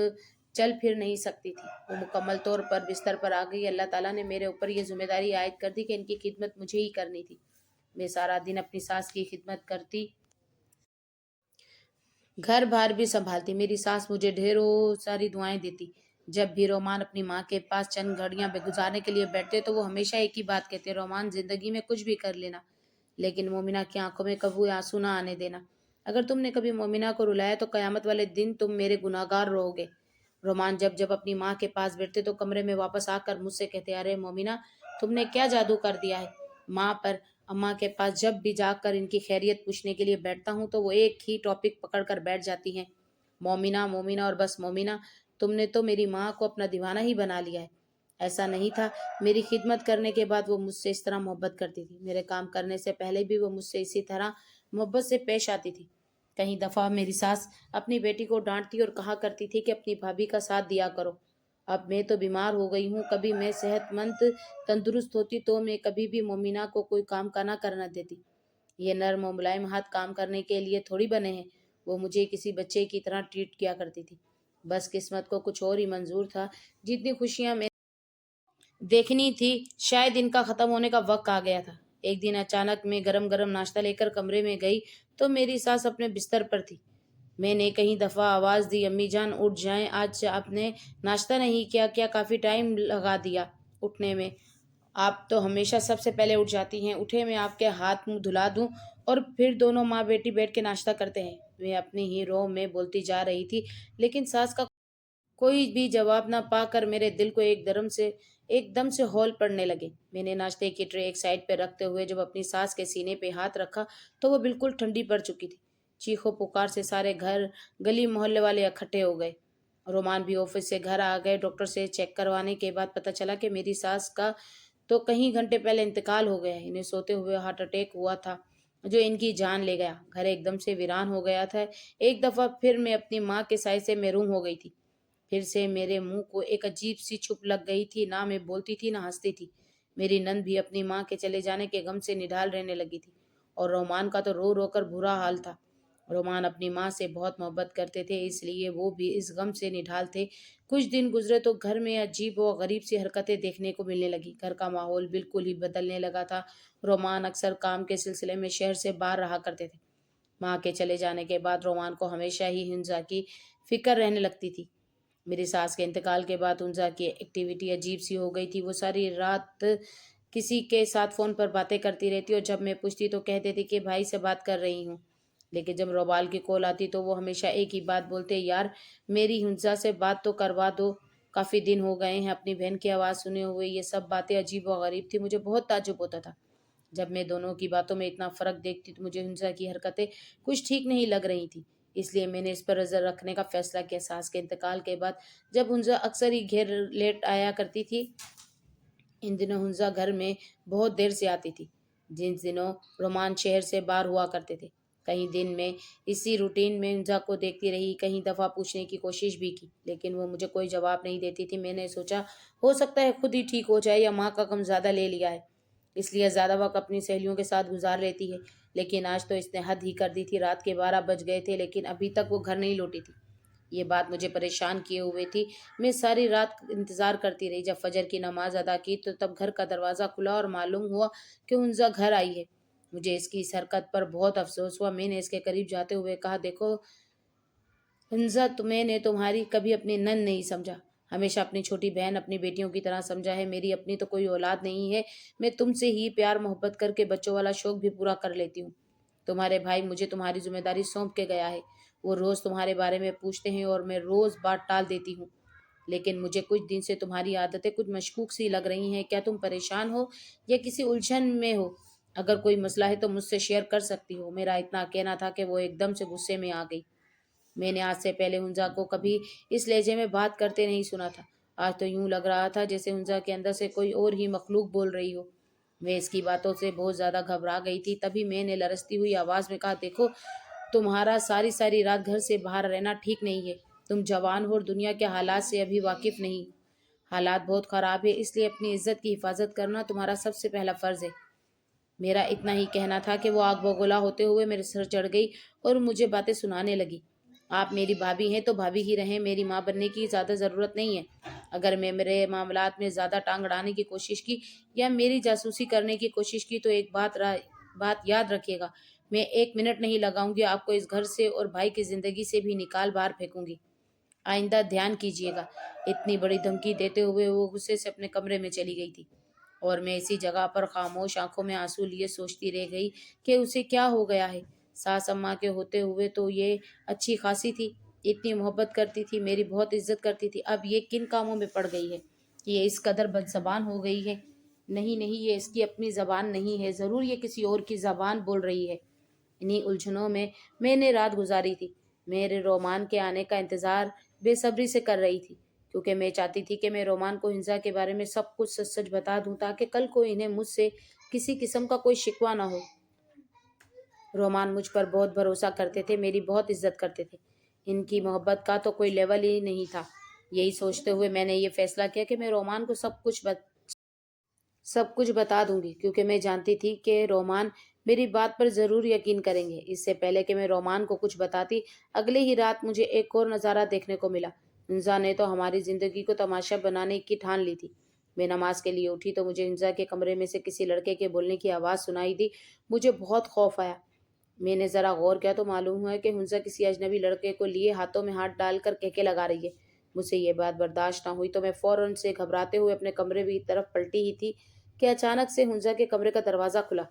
چل پھر نہیں سکتی تھی، وہ مکمل طور پر بستر پر آ گئی۔ اللہ تعالیٰ نے میرے اوپر یہ ذمہ داری عائد کر دی کہ ان کی خدمت مجھے ہی کرنی تھی۔ میں سارا دن اپنی ساس کی خدمت کرتی، گھر بار بھی سنبھالتی۔ میری ساس مجھے ڈھیروں ساری دعائیں دیتی۔ جب بھی رومان اپنی ماں کے پاس چند گھڑیاں گزارنے کے لیے بیٹھتے تو وہ ہمیشہ ایک ہی بات کہتے، رومان، زندگی میں کچھ بھی کر لینا، لیکن مومنہ کی آنکھوں میں کبھی آنسو نہ آنے دینا۔ اگر تم نے کبھی مومنہ کو رلایا تو قیامت والے دن تم میرے گناہگار رہو گے۔ رومان جب اپنی ماں کے پاس بیٹھتے تو کمرے میں واپس آ کر مجھ سے کہتے، ارے مومنہ، تم نے کیا جادو کر دیا ہے ماں پر۔ اماں کے پاس جب بھی جا کر ان کی خیریت پوچھنے کے لیے بیٹھتا ہوں تو وہ ایک ہی ٹاپک پکڑ کر بیٹھ جاتی ہیں، مومنہ مومنہ اور بس مومنہ۔ تم نے تو میری ماں کو اپنا دیوانہ ہی بنا لیا ہے۔ ایسا نہیں تھا، میری خدمت کرنے کے بعد وہ مجھ سے اس طرح محبت کرتی تھی، میرے کام کرنے سے پہلے بھی وہ مجھ سے اسی طرح محبت سے پیش آتی تھی۔ کئی دفعہ میری ساس اپنی بیٹی کو ڈانٹتی اور کہا کرتی تھی کہ اپنی بھابھی کا ساتھ دیا کرو۔ اب میں تو بیمار ہو گئی ہوں، کبھی میں صحت مند تندرست ہوتی تو میں کبھی بھی مومنہ کو کوئی کام کا نہ کرنا دیتی۔ یہ نرم و ملائم ہاتھ کام کرنے کے لیے تھوڑی بنے ہیں۔ وہ مجھے کسی بچے کی طرح ٹریٹ کیا کرتی تھی۔ بس قسمت کو کچھ اور ہی منظور تھا۔ جتنی خوشیاں میں دیکھنی تھی شاید ان کا ختم ہونے کا وقت آ گیا تھا۔ ایک دن اچانک میں گرم گرم ناشتہ لے کر کمرے میں گئی تو میری ساس اپنے بستر پر تھی۔ میں نے کئی دفعہ آواز دی، امی جان اٹھ جائیں، آج آپ نے ناشتہ نہیں کیا کیا؟ کافی ٹائم لگا دیا اٹھنے میں، آپ تو ہمیشہ سب سے پہلے اٹھ جاتی ہیں۔ اٹھے میں آپ کے ہاتھ منہ دھلا دوں اور پھر دونوں ماں بیٹی بیٹھ کے ناشتہ کرتے ہیں۔ میں اپنی ہی رو میں بولتی جا رہی تھی، لیکن ساس کا کوئی بھی جواب نہ پا کر میرے دل کو ایک دم سے ہول پڑنے لگے۔ میں نے ناشتے کی ٹرے ایک سائڈ پہ رکھتے ہوئے جب اپنی ساس کے سینے پہ ہاتھ رکھا تو وہ بالکل ٹھنڈی پڑ چکی تھی۔ چیخو پکار سے سارے گھر گلی محلے والے اکٹھے ہو گئے۔ رومان بھی آفس سے گھر آ گئے۔ ڈاکٹر سے چیک کروانے کے بعد پتہ چلا کہ میری ساس کا تو کئی گھنٹے پہلے انتقال ہو گیا ہے۔ انہیں سوتے ہوئے ہارٹ اٹیک ہوا تھا جو ان کی جان لے گیا۔ گھر ایک دم سے ویران ہو گیا تھا۔ ایک دفعہ پھر میں اپنی ماں کے سائے سے محروم ہو گئی تھی۔ پھر سے میرے منہ کو ایک عجیب سی چھپ لگ گئی تھی، نہ میں بولتی تھی نہ ہنستی تھی۔ میری نند بھی اپنی ماں کے چلے جانے کے غم سے نڈھال رہنے لگی تھی، اور رومان کا تو رو رو کر برا حال تھا۔ رومان اپنی ماں سے بہت محبت کرتے تھے، اس لیے وہ بھی اس غم سے نڈھال تھے۔ کچھ دن گزرے تو گھر میں عجیب و غریب سی حرکتیں دیکھنے کو ملنے لگی۔ گھر کا ماحول بالکل ہی بدلنے لگا تھا۔ رومان اکثر کام کے سلسلے میں شہر سے باہر رہا کرتے تھے۔ ماں کے چلے جانے کے بعد رومان کو ہمیشہ ہی ہنزا کی فکر رہنے لگتی تھی۔ میری ساس کے انتقال کے بعد ہنزا کی ایکٹیویٹی عجیب سی ہو گئی تھی۔ وہ ساری رات کسی کے ساتھ فون پر باتیں کرتی رہتی، اور جب میں پوچھتی تو کہتے تھی کہ بھائی سے بات کر رہی ہوں۔ لیکن جب روبال کی کال آتی تو وہ ہمیشہ ایک ہی بات بولتے، یار میری ہنزا سے بات تو کروا دو، کافی دن ہو گئے ہیں اپنی بہن کی آواز سنے ہوئے۔ یہ سب باتیں عجیب و غریب تھی، مجھے بہت تعجب ہوتا تھا۔ جب میں دونوں کی باتوں میں اتنا فرق دیکھتی تو مجھے ہنزا کی حرکتیں کچھ ٹھیک نہیں لگ رہی تھی، اس لیے میں نے اس پر نظر رکھنے کا فیصلہ کیا۔ ساس کے انتقال کے بعد جب ہنزا اکثر ہی گھر لیٹ آیا کرتی تھی، ان دنوں ہنزا گھر میں بہت دیر سے آتی تھی۔ جن دنوں رومان شہر سے باہر ہوا کرتے تھے، کئی دن میں اسی روٹین میں ہنزا کو دیکھتی رہی۔ کئی دفعہ پوچھنے کی کوشش بھی کی، لیکن وہ مجھے کوئی جواب نہیں دیتی تھی۔ میں نے سوچا ہو سکتا ہے خود ہی ٹھیک ہو جائے، یا ماں کا غم زیادہ لے لیا ہے، اس لیے زیادہ وقت اپنی سہیلیوں کے ساتھ گزار لیتی ہے۔ لیکن آج تو اس نے حد ہی کر دی تھی۔ رات کے 12 بج گئے تھے لیکن ابھی تک وہ گھر نہیں لوٹی تھی۔ یہ بات مجھے پریشان کیے ہوئے تھی۔ میں ساری رات انتظار کرتی رہی۔ جب فجر کی نماز ادا کی تو تب گھر کا دروازہ کھلا اور معلوم ہوا کہ ہنزا گھر آئی ہے۔ مجھے اس کی اس حرکت پر بہت افسوس ہوا۔ میں نے اس کے قریب جاتے ہوئے کہا، دیکھو ہنزا، میں نے تمہاری کبھی اپنی نند نہیں سمجھا، ہمیشہ اپنی چھوٹی بہن، اپنی بیٹیوں کی طرح سمجھا ہے۔ میری اپنی تو کوئی اولاد نہیں ہے، میں تم سے ہی پیار محبت کر کے بچوں والا شوق بھی پورا کر لیتی ہوں۔ تمہارے بھائی مجھے تمہاری ذمہ داری سونپ کے گیا ہے، وہ روز تمہارے بارے میں پوچھتے ہیں اور میں روز بات ٹال دیتی ہوں، لیکن مجھے کچھ دن سے تمہاری عادتیں کچھ مشکوک سی لگ رہی ہیں۔ کیا تم پریشان ہو یا کسی الجھن میں ہو؟ اگر کوئی مسئلہ ہے تو مجھ سے شیئر کر سکتی ہو۔ میرا اتنا کہنا تھا کہ وہ ایک دم سے غصے میں آ گئی۔ میں نے آج سے پہلے ہنزا کو کبھی اس لہجے میں بات کرتے نہیں سنا تھا۔ آج تو یوں لگ رہا تھا جیسے ہنزا کے اندر سے کوئی اور ہی مخلوق بول رہی ہو۔ میں اس کی باتوں سے بہت زیادہ گھبرا گئی تھی۔ تبھی میں نے لرزتی ہوئی آواز میں کہا، دیکھو تمہارا ساری رات گھر سے باہر رہنا ٹھیک نہیں ہے۔ تم جوان ہو اور دنیا کے حالات سے ابھی واقف نہیں ہو۔ حالات بہت خراب ہے، اس لیے اپنی عزت کی حفاظت کرنا تمہارا سب سے پہلا فرض ہے۔ میرا اتنا ہی کہنا تھا کہ وہ آگ بگولا ہوتے ہوئے میرے سر چڑھ گئی اور مجھے باتیں سنانے لگی۔ آپ میری بھابھی ہیں تو بھابھی ہی رہیں، میری ماں بننے کی زیادہ ضرورت نہیں ہے۔ اگر میں میرے معاملات میں زیادہ ٹانگ اڑانے کی کوشش کی یا میری جاسوسی کرنے کی کوشش کی تو ایک بات یاد رکھیے گا، میں 1 منٹ نہیں لگاؤں گی، آپ کو اس گھر سے اور بھائی کی زندگی سے بھی نکال باہر پھینکوں گی۔ آئندہ دھیان کیجیے گا۔ اتنی بڑی دھمکی دیتے ہوئے وہ غصے سے اپنے کمرے میں چلی گئی تھی، اور میں اسی جگہ پر خاموش آنکھوں میں آنسو لیے سوچتی رہ گئی کہ اسے کیا ہو گیا ہے۔ ساس اماں کے ہوتے ہوئے تو یہ اچھی خاصی تھی، اتنی محبت کرتی تھی، میری بہت عزت کرتی تھی، اب یہ کن کاموں میں پڑ گئی ہے؟ یہ اس قدر بد زبان ہو گئی ہے؟ نہیں، یہ اس کی اپنی زبان نہیں ہے، ضرور یہ کسی اور کی زبان بول رہی ہے۔ انہی الجھنوں میں نے رات گزاری تھی۔ میرے رومان کے آنے کا انتظار بے صبری سے کر رہی تھی، کیونکہ میں چاہتی تھی کہ میں رومان کو ہنزا کے بارے میں سب کچھ سچ سچ بتا دوں، تاکہ کل کو انہیں مجھ سے کسی قسم کا کوئی شکوہ نہ ہو۔ رومان مجھ پر بہت بھروسہ کرتے تھے، میری بہت عزت کرتے تھے، ان کی محبت کا تو کوئی لیول ہی نہیں تھا۔ یہی سوچتے ہوئے میں نے یہ فیصلہ کیا کہ میں رومان کو سب کچھ بتا دوں گی، کیونکہ میں جانتی تھی کہ رومان میری بات پر ضرور یقین کریں گے۔ اس سے پہلے کہ میں رومان کو کچھ بتاتی، اگلے ہی رات مجھے ایک اور نظارہ دیکھنے کو ملا۔ ہنزا نے تو ہماری زندگی کو تماشا بنانے کی ٹھان لی تھی۔ میں نماز کے لیے اٹھی تو مجھے ہنزا کے کمرے میں سے کسی لڑکے کے بولنے کی آواز سنائی دی۔ مجھے بہت خوف آیا۔ میں نے ذرا غور کیا تو معلوم ہوا کہ ہنزا کسی اجنبی لڑکے کو لیے ہاتھوں میں ہاتھ ڈال کر کہکے لگا رہی ہے۔ مجھ سے یہ بات برداشت نہ ہوئی تو میں فوراً سے گھبراتے ہوئے اپنے کمرے کی طرف پلٹی ہی تھی کہ اچانک سے ہنزا کے کمرے کا دروازہ کھلا۔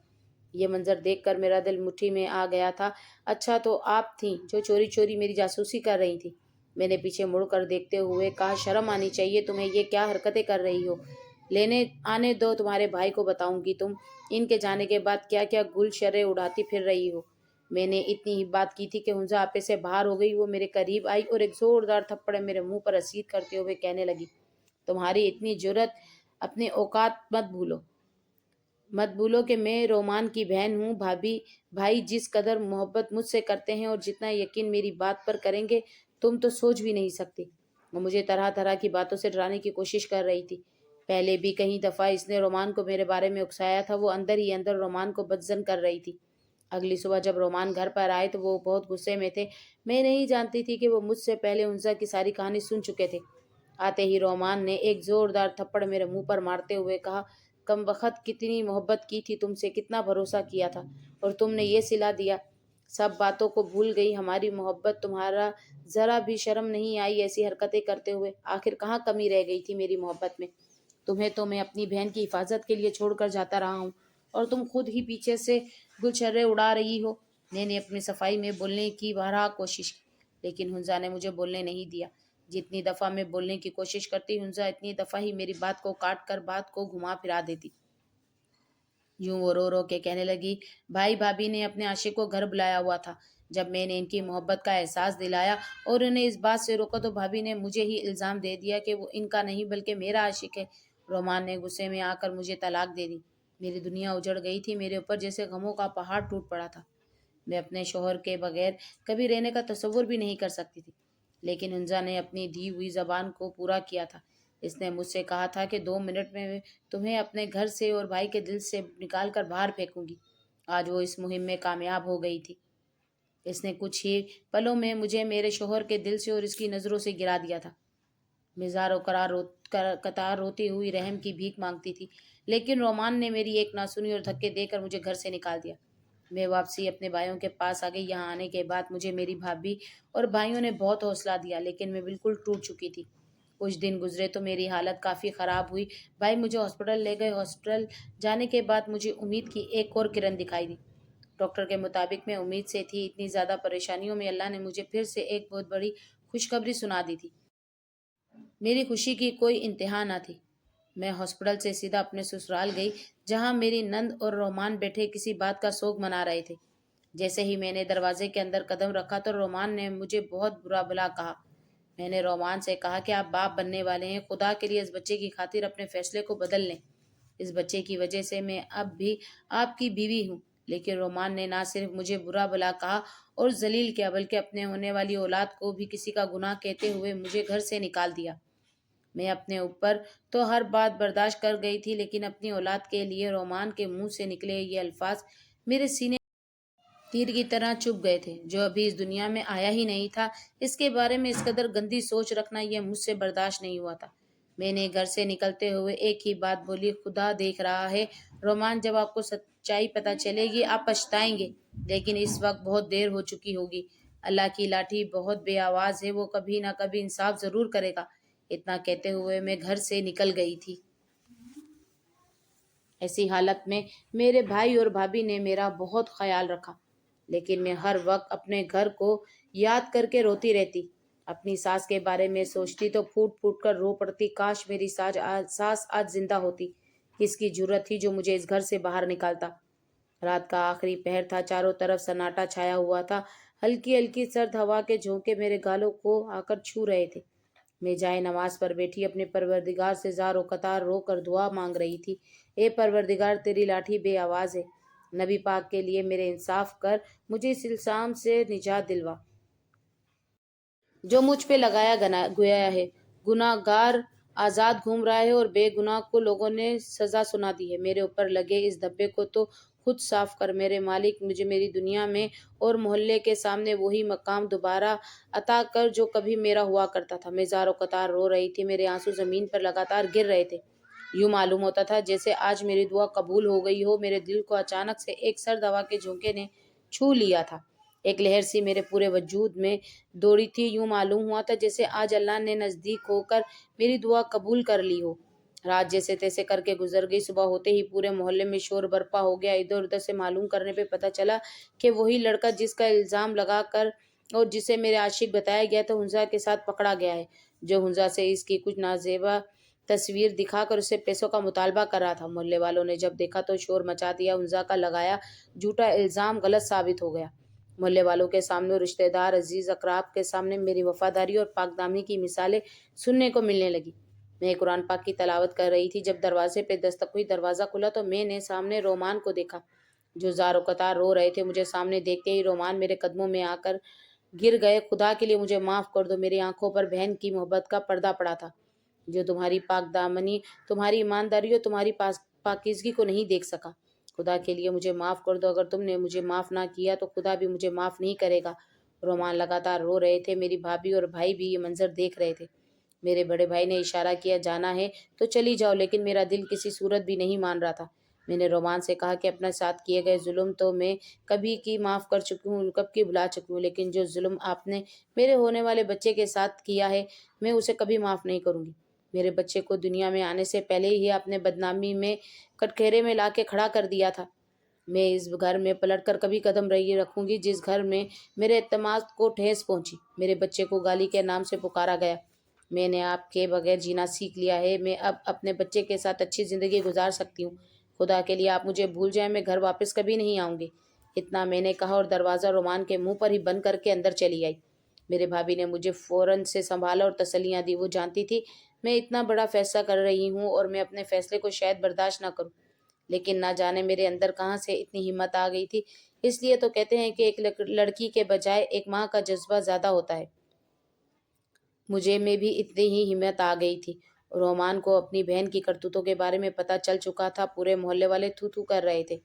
یہ منظر دیکھ کر میرا دل مٹھی میں آ گیا تھا۔ اچھا تو آپ تھیں جو چوری چوری میری جاسوسی کر رہی تھی؟ میں نے پیچھے مڑ کر دیکھتے ہوئے کہا، شرم آنی چاہیے تمہیں، یہ کیا حرکتیں کر رہی ہو؟ لینے آنے دو، تمہارے بھائی کو بتاؤں گی تم ان کے جانے کے بعد کیا کیا گل شرے اڑاتی پھر رہی ہو۔ میں نے اتنی ہی بات کی تھی کہ ہنزا آپے سے باہر ہو گئی۔ وہ میرے قریب آئی اور ایک زوردار تھپڑ میرے منہ پر رسید کرتے ہوئے کہنے لگی، تمہاری اتنی جرت، اپنے اوقات مت بھولو کہ میں رومان کی بہن ہوں۔ بھائی جس قدر محبت مجھ سے کرتے ہیں اور جتنا یقین میری بات پر کریں گے تم تو سوچ بھی نہیں سکتی۔ وہ مجھے طرح طرح کی باتوں سے ڈرانے کی کوشش کر رہی تھی۔ پہلے بھی کئی دفعہ اس نے رومان کو میرے بارے میں اکسایا تھا۔ وہ اندر ہی اندر رومان کو بدظن کر رہی تھی۔ اگلی صبح جب رومان گھر پر آئے تو وہ بہت غصے میں تھے۔ میں نہیں جانتی تھی کہ وہ مجھ سے پہلے ہنزا کی ساری کہانی سن چکے تھے۔ آتے ہی رومان نے ایک زوردار تھپڑ میرے منہ پر مارتے ہوئے کہا، کم وقت کتنی محبت کی تھی تم سے، کتنا بھروسہ کیا تھا اور تم نے یہ سلا دیا۔ سب باتوں کو بھول گئی ہماری محبت، تمہارا ذرا بھی شرم نہیں آئی ایسی حرکتیں کرتے ہوئے؟ آخر کہاں کمی رہ گئی تھی میری محبت میں؟ تمہیں تو میں اپنی بہن کی حفاظت کے لیے چھوڑ کر جاتا رہا ہوں اور تم خود ہی پیچھے سے گلچھرے اڑا رہی ہو۔ میں نے اپنی صفائی میں بولنے کی بارہا کوشش کی لیکن ہنزا نے مجھے بولنے نہیں دیا۔ جتنی دفعہ میں بولنے کی کوشش کرتی ہنزا اتنی دفعہ ہی میری بات کو کاٹ کر بات کو گھما پھرا دیتی۔ یوں وہ رو رو کے کہنے لگی، بھائی بھابھی نے اپنے عاشق کو گھر بلایا ہوا تھا۔ جب میں نے ان کی محبت کا احساس دلایا اور انہیں اس بات سے روکا تو بھابھی نے مجھے ہی الزام دے دیا کہ وہ ان کا نہیں بلکہ میرا عاشق ہے۔ رومان نے غصے میں آ کر مجھے طلاق دے دی۔ میری دنیا اجڑ گئی تھی، میرے اوپر جیسے غموں کا پہاڑ ٹوٹ پڑا تھا۔ میں اپنے شوہر کے بغیر کبھی رہنے کا تصور بھی نہیں کر سکتی تھی۔ لیکن ہنزا نے اپنی دی ہوئی زبان کو پورا کیا تھا۔ اس نے مجھ سے کہا تھا کہ 2 منٹ میں تمہیں اپنے گھر سے اور بھائی کے دل سے نکال کر باہر پھینکوں گی۔ آج وہ اس مہم میں کامیاب ہو گئی تھی۔ اس نے کچھ ہی پلوں میں مجھے میرے شوہر کے دل سے اور اس کی نظروں سے گرا دیا تھا۔ میں زار و قطار روتی ہوئی رحم کی بھیک مانگتی تھی لیکن رومان نے میری ایک نہ سنی اور دھکے دے کر مجھے گھر سے نکال دیا۔ میں واپسی اپنے بھائیوں کے پاس آ گئی۔ یہاں آنے کے بعد مجھے میری بھابھی اور بھائیوں نے بہت حوصلہ دیا لیکن میں بالکل ٹوٹ چکی تھی۔ کچھ دن گزرے تو میری حالت کافی خراب ہوئی۔ بھائی مجھے ہاسپٹل لے گئے۔ ہاسپٹل جانے کے بعد مجھے امید کی ایک اور کرن دکھائی دی۔ ڈاکٹر کے مطابق میں امید سے تھی۔ اتنی زیادہ پریشانیوں میں اللہ نے مجھے پھر سے ایک بہت بڑی خوشخبری سنا دی تھی۔ میری خوشی کی کوئی انتہا نہ تھی۔ میں ہاسپٹل سے سیدھا اپنے سسرال گئی جہاں میری نند اور رومان بیٹھے کسی بات کا سوگ منا رہے تھے۔ جیسے ہی میں نے دروازے کے اندر قدم رکھا تو رومان نے مجھے بہت برا بھلا کہا۔ میں نے رومان سے کہا کہ آپ باپ بننے والے ہیں، خدا کے لیے اس بچے کی خاطر اپنے فیصلے کو بدل لیں۔ اس بچے کی وجہ سے میں اب بھی آپ کی بیوی ہوں۔ لیکن رومان نے نہ صرف مجھے برا بھلا کہا اور ذلیل کیا بلکہ اپنے ہونے والی اولاد کو بھی کسی کا گناہ کہتے ہوئے مجھے گھر سے نکال دیا۔ میں اپنے اوپر تو ہر بات برداشت کر گئی تھی لیکن اپنی اولاد کے لیے رومان کے منہ سے نکلے یہ الفاظ میرے سینے تیر کی طرح چبھ گئے تھے۔ جو ابھی اس دنیا میں آیا ہی نہیں تھا، اس کے بارے میں اس قدر گندی سوچ رکھنا یہ مجھ سے برداشت نہیں ہوا تھا۔ میں نے گھر سے نکلتے ہوئے ایک ہی بات بولی، خدا دیکھ رہا ہے رومان، جب آپ کو سچائی پتہ چلے گی آپ پچھتائیں گے، لیکن اس وقت بہت دیر ہو چکی ہوگی۔ اللہ کی لاٹھی بہت بے آواز ہے، وہ کبھی نہ کبھی انصاف ضرور کرے گا۔ اتنا کہتے ہوئے میں گھر سے نکل گئی تھی۔ ایسی حالت میں میرے بھائی اور بھابھی نے میرا بہت خیال رکھا لیکن میں ہر وقت اپنے گھر کو یاد کر کے روتی رہتی۔ اپنی ساس کے بارے میں سوچتی تو پھوٹ پھوٹ کر رو پڑتی، کاش میری ساس آج زندہ ہوتی۔ کس کی جرت تھی جو مجھے اس گھر سے باہر نکالتا۔ رات کا آخری پہر تھا، چاروں طرف سناٹا چھایا ہوا تھا۔ ہلکی ہلکی سرد ہوا کے جھونکے میرے گالوں کو آ کر چھو رہے تھے۔ میں جائے نماز پر بیٹھی اپنے پروردگار سے زار و قطار رو کر دعا مانگ رہی تھی، اے پروردگار تیری لاٹھی بے آواز ہے، نبی پاک کے لیے میرے انصاف کر، مجھے اس الزام سے نجات دلوا جو مجھ پہ لگایا گیا ہے۔ گناہ گار آزاد گھوم رہا ہے اور بے گناہ کو لوگوں نے سزا سنا دی ہے۔ میرے اوپر لگے اس دھبے کو تو خود صاف کر میرے مالک، مجھے میری دنیا میں اور محلے کے سامنے وہی مقام دوبارہ عطا کر جو کبھی میرا ہوا کرتا تھا۔ میں زار و قطار رو رہی تھی، میرے آنسو زمین پر لگاتار گر رہے تھے۔ یوں معلوم ہوتا تھا جیسے آج میری دعا قبول ہو گئی ہو۔ میرے دل کو اچانک سے ایک سرد ہوا کے جھونکے نے چھو لیا تھا، ایک لہر سی میرے پورے وجود میں دوڑی تھی۔ یوں معلوم ہوا تھا جیسے آج اللہ نے نزدیک ہو کر میری دعا قبول کر لی ہو۔ رات جیسے تیسے کر کے گزر گئی۔ صبح ہوتے ہی پورے محلے میں شور برپا ہو گیا۔ ادھر ادھر سے معلوم کرنے پہ پتہ چلا کہ وہی لڑکا جس کا الزام لگا کر اور جسے میرے عاشق بتایا گیا تھا، حنزہ کے ساتھ پکڑا گیا ہے، جو حنزہ سے اس کی کچھ نازیبا تصویر دکھا کر اسے پیسوں کا مطالبہ کر رہا تھا۔ محلے والوں نے جب دیکھا تو شور مچا دیا۔ حنزہ کا لگایا جھوٹا الزام غلط ثابت ہو گیا۔ محلے والوں کے سامنے اور رشتہ دار عزیز اقراب کے سامنے میری وفاداری اور پاک دامنی کی مثالیں سننے کو ملنے لگی۔ میں قرآن پاک کی تلاوت کر رہی تھی، جب دروازے پہ دستک ہوئی۔ دروازہ کھلا تو میں نے سامنے رومان کو دیکھا، جو زار و قطار رو رہے تھے۔ مجھے سامنے دیکھتے ہی رومان میرے قدموں میں آ کر گر گئے۔ خدا کے لیے مجھے معاف کر دو، میری آنکھوں پر بہن کی محبت کا پردہ پڑا تھا، جو تمہاری پاک دامنی، تمہاری ایمانداری اور تمہاری پاکیزگی کو نہیں دیکھ سکا۔ خدا کے لیے مجھے معاف کر دو، اگر تم نے مجھے معاف نہ کیا تو خدا بھی مجھے معاف نہیں کرے گا۔ رومان لگاتار رو رہے تھے۔ میری بھابھی اور بھائی بھی یہ منظر دیکھ رہے تھے۔ میرے بڑے بھائی نے اشارہ کیا، جانا ہے تو چلی جاؤ، لیکن میرا دل کسی صورت بھی نہیں مان رہا تھا۔ میں نے رومان سے کہا کہ اپنے ساتھ کیے گئے ظلم تو میں کبھی کی معاف کر چکی ہوں، کب کی بھلا چکی ہوں، لیکن جو ظلم آپ نے میرے ہونے والے بچے کے ساتھ کیا ہے، میں اسے کبھی معاف نہیں کروں گی۔ میرے بچے کو دنیا میں آنے سے پہلے ہی آپ نے بدنامی میں کٹگرے میں لا کے کھڑا کر دیا تھا۔ میں اس گھر میں پلٹ کر کبھی قدم نہیں رکھوں گی جس گھر میں میرے اعتماد کو ٹھیس پہنچی۔ میرے بچے کو گالی کے نام سے پکارا گیا۔ میں نے آپ کے بغیر جینا سیکھ لیا ہے۔ میں اب اپنے بچے کے ساتھ اچھی زندگی گزار سکتی ہوں۔ خدا کے لیے آپ مجھے بھول جائیں، میں گھر واپس کبھی نہیں آؤں گی۔ اتنا میں نے کہا اور دروازہ رومان کے منہ پر ہی بند کر کے اندر چلی آئی۔ میرے بھابھی نے مجھے فوراً سے سنبھالا اور تسلیاں دی۔ وہ جانتی تھی میں اتنا بڑا فیصلہ کر رہی ہوں اور میں اپنے فیصلے کو شاید برداشت نہ کروں، لیکن نہ جانے میرے اندر کہاں سے اتنی ہمت آ گئی تھی۔ اس لیے تو کہتے ہیں کہ ایک لڑکی کے بجائے ایک ماں کا جذبہ زیادہ ہوتا ہے۔ مجھے میں بھی اتنی ہی ہمت آ گئی تھی۔ رومان کو اپنی بہن کی کرتوتوں کے بارے میں پتہ چل چکا تھا۔ پورے محلے والے تھو تھو کر رہے تھے۔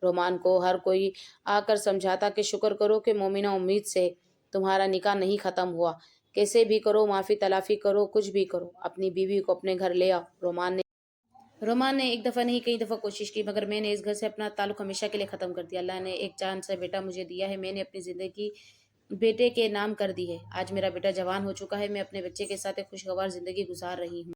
رومان کو ہر کوئی آ کر سمجھاتا کہ شکر کرو کہ مومنہ امید سے تمہارا نکاح نہیں ختم ہوا، کیسے بھی کرو، معافی تلافی کرو، کچھ بھی کرو، اپنی بیوی کو اپنے گھر لے آؤ۔ رومان نے ایک دفعہ نہیں کئی دفعہ کوشش کی، مگر میں نے اس گھر سے اپنا تعلق ہمیشہ کے لیے ختم کر دیا۔ اللہ نے ایک جان سا بیٹا مجھے دیا ہے، میں نے اپنی زندگی بیٹے کے نام کر دی ہے۔ آج میرا بیٹا جوان ہو چکا ہے، میں اپنے بچے کے ساتھ ایک خوشگوار زندگی گزار رہی ہوں۔